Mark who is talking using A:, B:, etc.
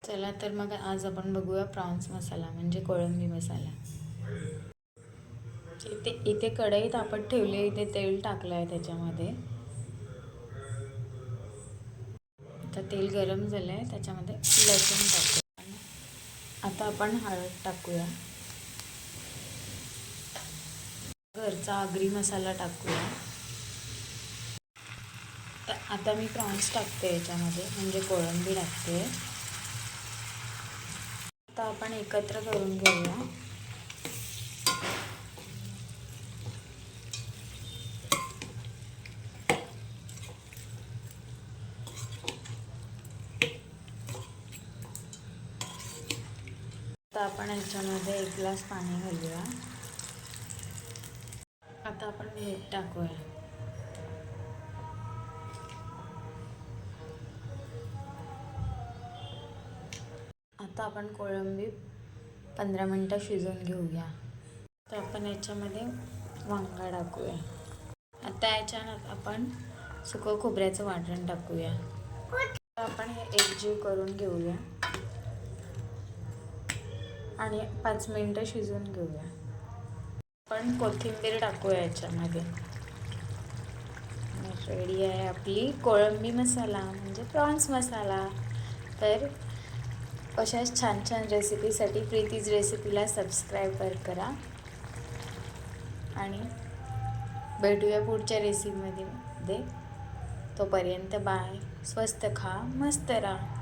A: चला तर मग आज आपण बघूया प्रॉन्स मसाला म्हणजे कोळंबी मसाला. इथे कढईत आपण ठेवले, इथे तेल टाकलं आहे त्याच्यामध्ये. आता तेल गरम झालं आहे, त्याच्यामध्ये लसूण टाकूया. आता आपण हळद टाकूया, घरचा आगरी मसाला टाकूया. आता मी प्रॉन्स टाकते याच्यामध्ये, म्हणजे कोळंबी टाकते. आता आपण एकत्र करून घेऊया. आता आपण याच्यामध्ये 1 ग्लास पाणी घालूया. आता आपण मीठ टाकूया. आता आपण कोळंबी 15 मिनटं शिजवून घेऊया. तर आपण याच्यामध्ये वांगा टाकूया. आता याच्यात आपण सुकं खोबऱ्याचं वाटण टाकूया. आपण हे एकजीव करून घेऊया आणि 5 मिनटं शिजवून घेऊया. आपण कोथिंबीर टाकूया याच्यामध्ये. रेडी आहे आपली कोळंबी मसाला म्हणजे प्रॉन्स मसाला. तर अशाच छान छान रेसिपीसाठी प्रीतीज रेसिपीला सबस्क्राईब करा आणि भेटूया पुढच्या रेसिपीमध्ये. तोपर्यंत बाय. स्वस्त खा, मस्त राहा.